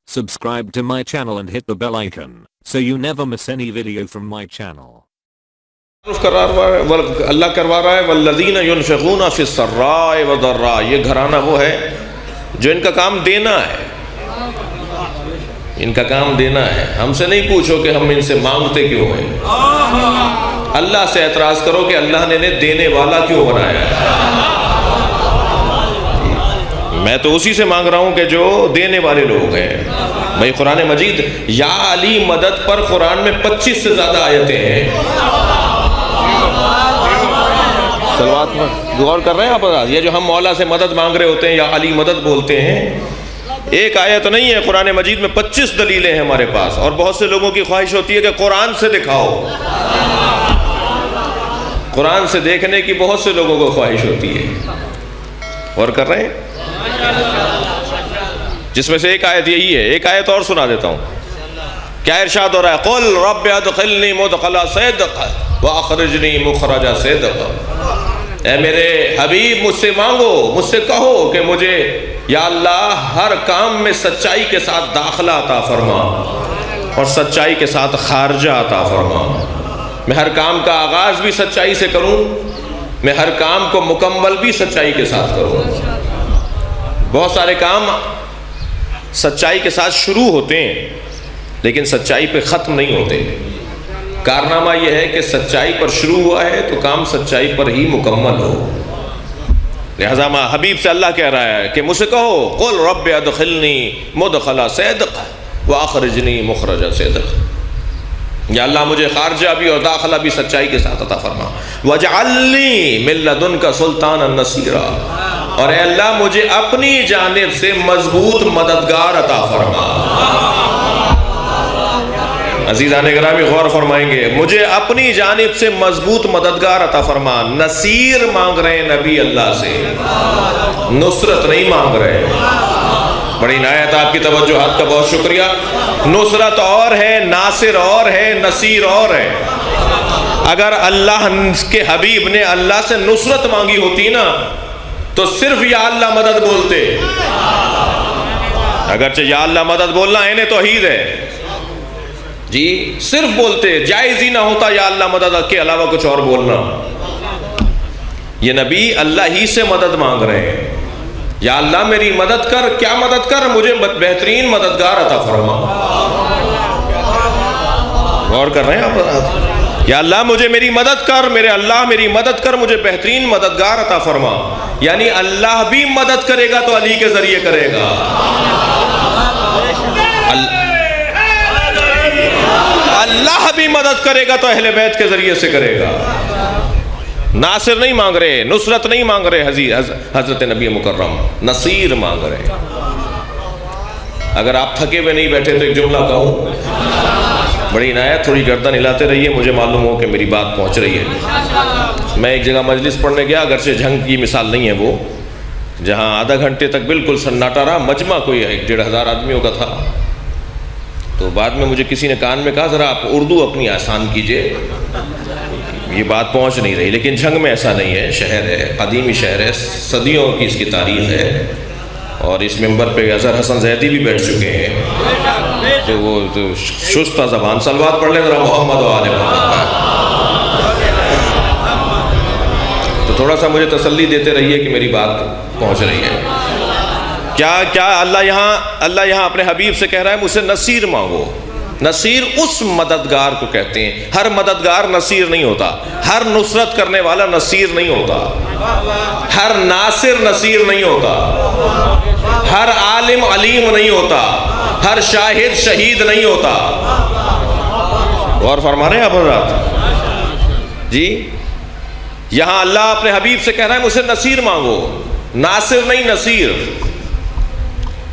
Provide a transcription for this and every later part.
Subscribe to my channel and hit the bell icon so you never miss any video from my channel. اللہ کروا رہا ہے والذین ينفقون فی السراء والضراء. یہ گھرانہ وہ ہے جو ان کا کام دینا ہے، ان کا کام دینا ہے. ہم سے نہیں پوچھو کہ ہم ان سے مانگتے کیوں ہیں، اللہ سے اعتراض کرو کہ اللہ نے انہیں دینے والا کیوں بنایا ہے. میں تو اسی سے مانگ رہا ہوں کہ جو دینے والے لوگ ہیں. بھائی قرآن مجید یا علی مدد پر قرآن میں 25 سے زیادہ آیتیں ہیں. سلوات میں غور کر رہے ہیں آپ؟ یہ جو ہم مولا سے مدد مانگ رہے ہوتے ہیں یا علی مدد بولتے ہیں، ایک آیت نہیں ہے قرآن مجید میں، 25 دلیلیں ہیں ہمارے پاس. اور بہت سے لوگوں کی خواہش ہوتی ہے کہ قرآن سے دکھاؤ، قرآن سے دیکھنے کی بہت سے لوگوں کو خواہش ہوتی ہے. غور کر رہے ہیں؟ جس میں سے ایک آیت یہی ہے. ایک آیت اور سنا دیتا ہوں. کیا ارشاد ہو رہا ہے؟ قل رب ادخلنی مدخل صدق واخرجنی مخرج صدق. اے میرے حبیب مجھ سے مانگو، مجھ سے کہو کہ مجھے یا اللہ ہر کام میں سچائی کے ساتھ داخلہ عطا فرما اور سچائی کے ساتھ خارجہ عطا فرما. میں ہر کام کا آغاز بھی سچائی سے کروں، میں ہر کام کو مکمل بھی سچائی کے ساتھ کروں. بہت سارے کام سچائی کے ساتھ شروع ہوتے ہیں لیکن سچائی پہ ختم نہیں ہوتے. کارنامہ یہ ہے کہ سچائی پر شروع ہوا ہے تو کام سچائی پر ہی مکمل ہو. لہذا میں حبیب سے اللہ کہہ رہا ہے کہ مجھ سے کہو قل رب ادخلنی مدخل صدق واخرجنی مخرج صدق. یا اللہ مجھے خارجہ بھی اور داخلہ بھی سچائی کے ساتھ عطا فرما. واجعلنی من لدنک سلطانا نصیرا. اور اے اللہ مجھے اپنی جانب سے مضبوط مددگار عطا فرما. عزیزان گرامی غور فرمائیں گے، مجھے اپنی جانب سے مضبوط مددگار عطا فرما. نصیر مانگ رہے ہیں نبی اللہ سے، نصرت نہیں مانگ رہے. بڑی عنایت آپ کی توجہات کا بہت شکریہ. نصرت اور ہے، ناصر اور ہے، نصیر اور ہے. اگر اللہ کے حبیب نے اللہ سے نصرت مانگی ہوتی نا تو صرف یا اللہ مدد بولتے. اگرچہ یا اللہ مدد بولنا عین توحید ہے جی، صرف بولتے، جائز ہی نہ ہوتا یا اللہ مدد کے علاوہ کچھ اور بولنا. یہ نبی اللہ ہی سے مدد مانگ رہے ہیں. یا اللہ میری مدد کر. کیا مدد کر؟ مجھے بہترین مددگار عطا فرما. غور کر رہے ہیں آپ؟ یا اللہ مجھے میری مدد کر، میرے اللہ میری مدد کر، مجھے بہترین مددگار عطا فرما. یعنی اللہ بھی مدد کرے گا تو علی کے ذریعے کرے گا. اللہ بھی مدد کرے گا تو اہل بیت کے ذریعے سے کرے گا. ناصر نہیں مانگ رہے، نصرت نہیں مانگ رہے حضرت نبی مکرم، نصیر مانگ رہے. اگر آپ تھکے ہوئے نہیں بیٹھے تو ایک جملہ کہوں. بڑی عنایت، تھوڑی گردن ہلاتے رہیے، مجھے معلوم ہو کہ میری بات پہنچ رہی ہے. میں ایک جگہ مجلس پڑھنے گیا، اگرچہ جھنگ کی مثال نہیں ہے وہ، جہاں آدھا گھنٹے تک بالکل سناٹا رہا. مجمع کوئی 1,500 آدمیوں کا تھا. تو بعد میں مجھے کسی نے کان میں کہا ذرا آپ اردو اپنی آسان کیجئے، یہ بات پہنچ نہیں رہی. لیکن جھنگ میں ایسا نہیں ہے، شہر ہے، قدیمی شہر ہے، صدیوں کی اس کی تاریخ ہے. اور اس ممبر پہ اظہر حسن زیدی بھی بیٹھ چکے ہیں جو وہ شستہ زبان. صلوات پڑھ لیں ذرا محمد و آل محمد. تو تھوڑا سا مجھے تسلی دیتے رہیے کہ میری بات پہنچ رہی ہے. کیا اللہ یہاں اپنے حبیب سے کہہ رہا ہے مجھ سے نصیر مانگو. نصیر اس مددگار کو کہتے ہیں. ہر مددگار نصیر نہیں ہوتا، ہر نصرت کرنے والا نصیر نہیں ہوتا، ہر ناصر نصیر نہیں ہوتا، ہر عالم علیم نہیں ہوتا، ہر شاہد شہید نہیں ہوتا. غور فرما رہے ہیں آپ حضرات جی؟ یہاں اللہ اپنے حبیب سے کہہ رہا ہے مجھ سے نصیر مانگو، ناصر نہیں نصیر.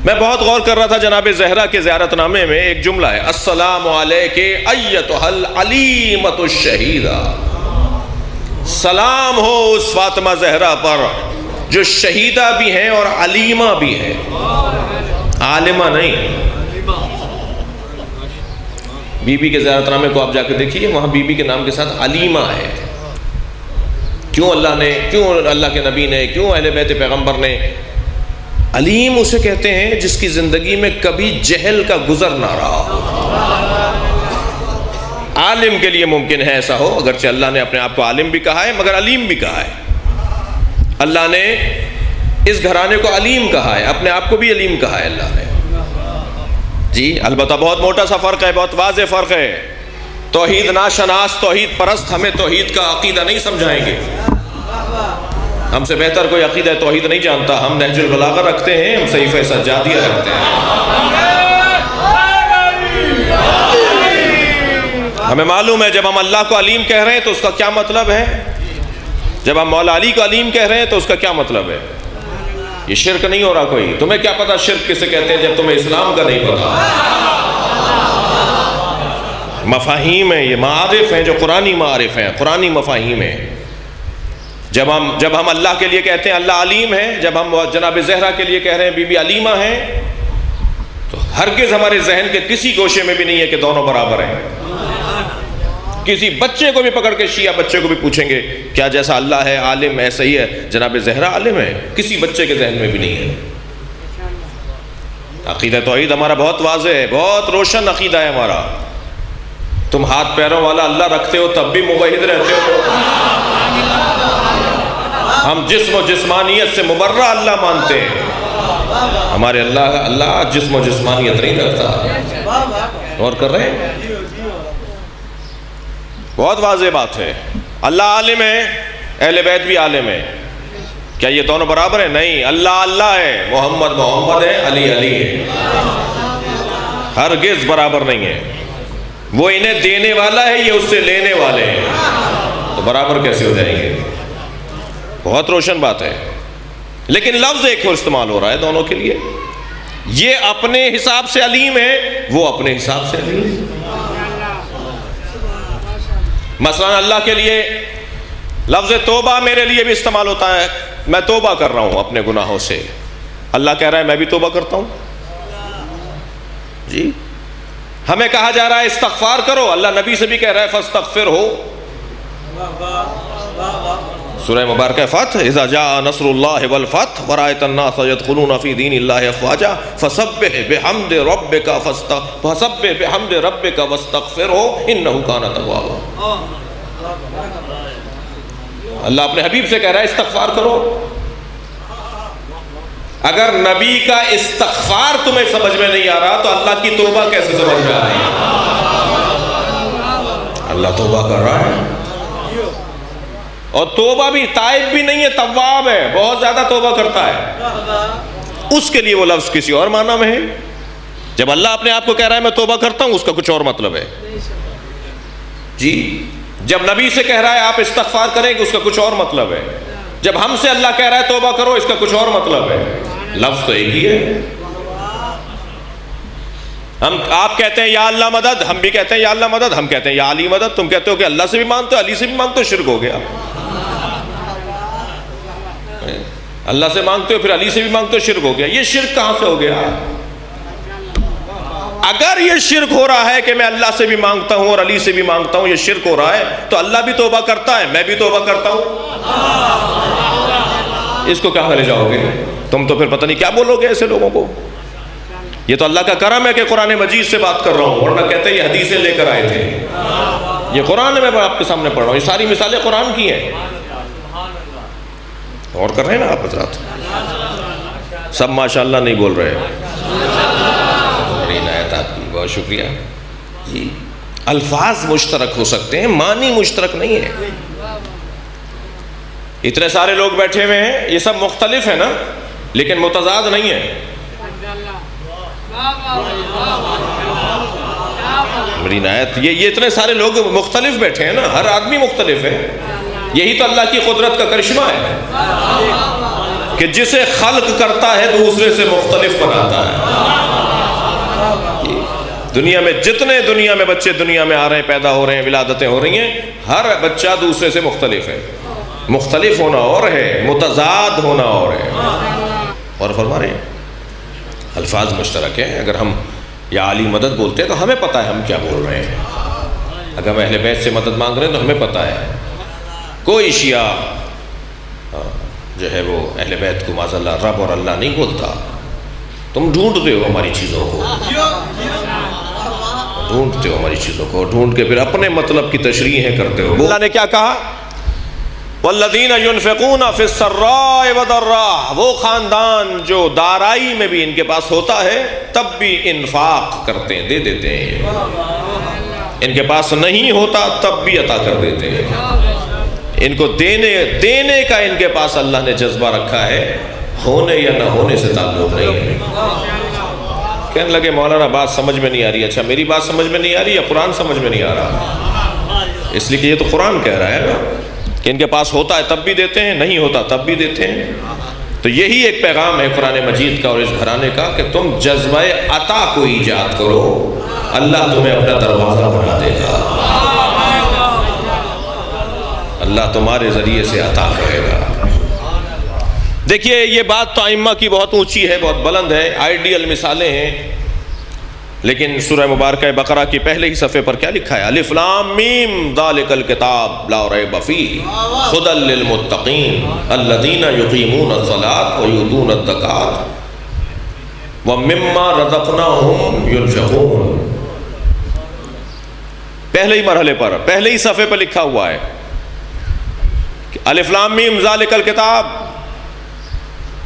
میں بہت غور کر رہا تھا جناب زہرا کے زیارت نامے میں ایک جملہ ہے، السلام علیک ایتھا العلیمۃ الشہیدہ. سلام ہو اس فاطمہ زہرا پر جو شہیدہ بھی ہیں اور علیمہ بھی ہیں، عالمہ نہیں. بی بی کے زیارت نامے کو آپ جا کے دیکھیے، وہاں بی بی کے نام کے ساتھ علیمہ ہے. کیوں اللہ کے نبی نے، کیوں اہل بیت پیغمبر نے علیم اسے کہتے ہیں جس کی زندگی میں کبھی جہل کا گزر نہ رہا ہو۔ عالم کے لیے ممکن ہے ایسا ہو، اگرچہ اللہ نے اپنے آپ کو عالم بھی کہا ہے مگر علیم بھی کہا ہے۔ اللہ نے اس گھرانے کو علیم کہا ہے، اپنے آپ کو بھی علیم کہا ہے اللہ نے۔ جی البتہ بہت موٹا سا فرق ہے، بہت واضح فرق ہے۔ توحید ناشناس، توحید پرست ہمیں توحید کا عقیدہ نہیں سمجھائیں گے۔ ہم سے بہتر کوئی عقیدہ توحید نہیں جانتا۔ ہم نہج البلاغہ رکھتے ہیں، ہم صحیفہ سجادیہ رکھتے ہیں۔ ہمیں معلوم ہے جب ہم اللہ کو علیم کہہ رہے ہیں تو اس کا کیا مطلب ہے، جب ہم مولا علی کو علیم کہہ رہے ہیں تو اس کا کیا مطلب ہے۔ یہ شرک نہیں ہو رہا کوئی۔ تمہیں کیا پتا شرک کسے کہتے ہیں جب تمہیں اسلام کا نہیں پتا۔ مفاہیم ہیں، یہ معارف ہیں جو قرآنی معارف ہیں، قرآنی مفاہیم ہیں۔ جب ہم اللہ کے لیے کہتے ہیں اللہ علیم ہے، جب ہم جناب زہرا کے لیے کہہ رہے ہیں بی بی علیمہ ہیں، تو ہرگز ہمارے ذہن کے کسی گوشے میں بھی نہیں ہے کہ دونوں برابر ہیں۔ کسی بچے کو بھی پکڑ کے شیعہ بچے کو بھی پوچھیں گے کیا جیسا اللہ ہے عالم ایسا ہی ہے جناب زہرا عالم ہے، کسی بچے کے ذہن میں بھی نہیں ہے۔ عقیدہ توحید ہمارا بہت واضح ہے، بہت روشن عقیدہ ہے ہمارا۔ تم ہاتھ پیروں والا اللہ رکھتے ہو تب بھی موحد رہتے ہو۔ ہم جسم و جسمانیت سے مبرہ اللہ مانتے ہیں، ہمارے اللہ جسم و جسمانیت نہیں رکھتا۔ غور کر رہے ہیں؟ بہت واضح بات ہے۔ اللہ عالم ہے، اہل بیت بھی عالم ہے، کیا یہ دونوں برابر ہیں؟ نہیں، اللہ اللہ ہے، محمد محمد ہے، علی علی ہے، ہرگز برابر نہیں ہے۔ وہ انہیں دینے والا ہے، یہ اس سے لینے والے ہیں، تو برابر کیسے ہو جائیں گے؟ بہت روشن بات ہے۔ لیکن لفظ ایک اور استعمال ہو رہا ہے دونوں کے لیے۔ یہ اپنے حساب سے علیم ہے، وہ اپنے حساب سے علیم ہے۔ مثلا اللہ کے لیے لفظ توبہ میرے لیے بھی استعمال ہوتا ہے، میں توبہ کر رہا ہوں اپنے گناہوں سے۔ اللہ کہہ رہا ہے میں بھی توبہ کرتا ہوں۔ جی ہمیں کہا جا رہا ہے استغفار کرو، اللہ نبی سے بھی کہہ رہا ہے فاستغفر ہو۔ سورہ مبارکہ فتح، اذا جاء نصر اللہ والفتح ورأیت الناس يدخلون فی دین اللہ افواجا فسبح بحمد ربک واستغفرہ انہ کان توابا۔ اللہ اپنے حبیب سے کہہ رہا ہے استغفار کرو۔ اگر نبی کا استغفار تمہیں سمجھ میں نہیں آ رہا تو اللہ کی توبہ کیسے سمجھ میں آ رہی ہے؟ اللہ توبہ کر رہا ہے، اور توبہ بھی تائب بھی نہیں ہے، تواب ہے، بہت زیادہ توبہ کرتا ہے۔ اس کے لیے وہ لفظ کسی اور معنی میں ہے۔ جب اللہ اپنے آپ کو کہہ رہا ہے میں توبہ کرتا ہوں، اس کا کچھ اور مطلب ہے۔ جی جب نبی سے کہہ رہا ہے آپ استغفار کریں گے، اس کا کچھ اور مطلب ہے۔ جب ہم سے اللہ کہہ رہا ہے توبہ کرو، اس کا کچھ اور مطلب ہے۔ لفظ تو ایک ہی ہے۔ آپ کہتے ہیں یا اللہ مدد، ہم بھی کہتے ہیں یا اللہ مدد، ہم کہتے ہیں یا علی مدد، تم کہتے ہو کہ اللہ سے بھی مانتے ہو، علی سے بھی مانتے ہو، شرک ہو گیا۔ اللہ سے مانگتے ہو پھر علی سے بھی مانگتے ہو، شرک ہو گیا۔ یہ شرک کہاں سے ہو گیا؟ اگر یہ شرک ہو رہا ہے کہ میں اللہ سے بھی مانگتا ہوں اور علی سے بھی مانگتا ہوں، یہ شرک ہو رہا ہے، تو اللہ بھی توبہ کرتا ہے، میں بھی توبہ کرتا ہوں، اس کو کیا لے جاؤ گے؟ تم تو پھر پتہ نہیں کیا بولو گے ایسے لوگوں کو۔ یہ تو اللہ کا کرم ہے کہ قرآن مجید سے بات کر رہا ہوں، ورنہ کہتے ہیں یہ حدیثیں لے کر آئے تھے۔ یہ قرآن میں آپ کے سامنے پڑھ رہا ہوں، یہ ساری مثالیں قرآن کی ہیں۔ اور کر رہے ہیں نا آپ حضرات؟ سب ماشاءاللہ نہیں بول رہے۔ بڑی عنایت آپ کی، بہت شکریہ جی۔ الفاظ مشترک ہو سکتے ہیں، معنی مشترک نہیں ہے۔ اتنے سارے لوگ بیٹھے ہوئے ہیں، یہ سب مختلف ہیں نا، لیکن متضاد نہیں ہے۔ بڑی عنایت، یہ اتنے سارے لوگ مختلف بیٹھے ہیں نا، ہر آدمی مختلف ہے۔ یہی تو اللہ کی قدرت کا کرشمہ ہے کہ جسے خلق کرتا ہے دوسرے سے مختلف بناتا ہے۔ دنیا میں جتنے دنیا میں بچے دنیا میں آ رہے ہیں، پیدا ہو رہے ہیں، ولادتیں ہو رہی ہیں، ہر بچہ دوسرے سے مختلف ہے۔ مختلف ہونا اور ہے، متضاد ہونا اور ہے۔ اور فرما رہے ہیں الفاظ مشترک ہیں۔ اگر ہم یا علی مدد بولتے ہیں تو ہمیں پتہ ہے ہم کیا بول رہے ہیں۔ اگر ہم اہل بیت سے مدد مانگ رہے ہیں تو ہمیں پتہ ہے۔ کوئی شیعہ جو ہے وہ اہل بیت کو معاذ اللہ رب اور اللہ نہیں بولتا. تم ڈھونڈتے ہو ہماری چیزوں کو، ڈھونڈتے ہو ہماری چیزوں کو، ڈھونڈ کے پھر اپنے مطلب کی تشریحیں کرتے ہو. اللہ نے کیا کہا؟ والذین ينفقون فی السراء والضراء، وہ خاندان جو دارائی میں بھی ان کے پاس ہوتا ہے تب بھی انفاق کرتے ہیں، دے دیتے ہیں. ان کے پاس نہیں ہوتا تب بھی عطا کر دیتے ہیں. ان کو دینے کا ان کے پاس اللہ نے جذبہ رکھا ہے، ہونے یا نہ ہونے سے تعلق نہیں ہے. کہنے لگے مولانا بات سمجھ میں نہیں آ رہی. اچھا میری بات سمجھ میں نہیں آ رہی یا قرآن سمجھ میں نہیں آ رہا؟ اس لیے کہ یہ تو قرآن کہہ رہا ہے نا کہ ان کے پاس ہوتا ہے تب بھی دیتے ہیں، نہیں ہوتا تب بھی دیتے ہیں. تو یہی ایک پیغام ہے قرآن مجید کا اور اس گھرانے کا کہ تم جذبہ عطا کو ایجاد کرو، اللہ تمہیں اپنا دروازہ بنا دے گا، اللہ تمہارے ذریعے سے عطا کرے گا. دیکھیے یہ بات تو ائمہ کی بہت اونچی ہے، بہت بلند ہے، آئیڈیل مثالیں ہیں، لیکن سورہ مبارکہ بقرہ کی پہلے ہی صفحے پر کیا لکھا ہے؟ الف لام میم ذالک الکتاب لا ریب فیہ ھدی للمتقین الذین یقیمون الصلاۃ ویؤتون الزکاۃ ومما رزقناہم ینفقون. پہلے ہی مرحلے پر، پہلے ہی صفحے پر لکھا ہوا ہے الف لام میم ذالک الکتاب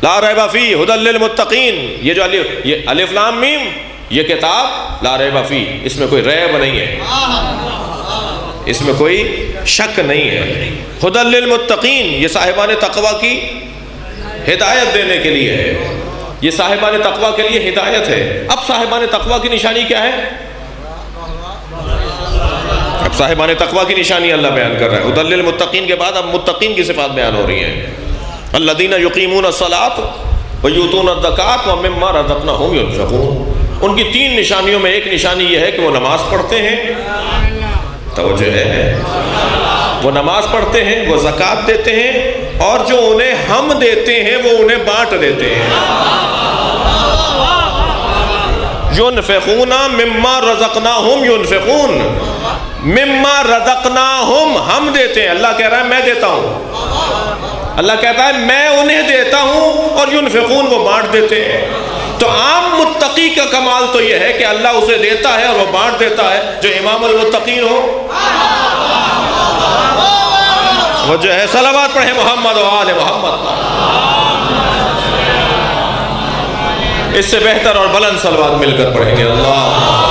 لا ریب فیہ ھدی للمتقین. یہ جو الف لام میم یہ کتاب لا ریب فیہ، اس میں کوئی ریب نہیں ہے، اس میں کوئی شک نہیں ہے. ھدی للمتقین یہ صاحبان تقوی کی ہدایت دینے کے لیے ہے، یہ صاحبان تقوی کے لیے ہدایت ہے. اب صاحبان تقوی کی نشانی کیا ہے؟ اب صاحبان تقوی کی نشانی اللہ بیان کر رہا ہے. ھدی للمتقین کے بعد اب متقین کی صفات بیان ہو رہی ہیں. الذین یقیمون الصلاۃ ویؤتون الزکاۃ ومما رزقناہم ینفقون. ان کی تین نشانیوں میں ایک نشانی یہ ہے کہ وہ نماز پڑھتے ہیں، توجہ ہے، وہ نماز پڑھتے ہیں، وہ زکوٰۃ دیتے ہیں، اور جو انہیں ہم دیتے ہیں وہ انہیں بانٹ دیتے ہیں. ینفقون مما رزقناہم ینفقون، مما رزقناہم ہم دیتے ہیں. اللہ کہہ رہا ہے میں دیتا ہوں، اللہ کہتا ہے میں انہیں دیتا ہوں، اور ینفقون وہ بانٹ دیتے ہیں. تو عام متقی کا کمال تو یہ ہے کہ اللہ اسے دیتا ہے اور وہ بانٹ دیتا ہے. جو امام المتقین ہو وہ جو ہے صلوات پڑھے محمد و آل محمد. اس سے بہتر اور بلند صلوات مل کر پڑھیں گے. اللہ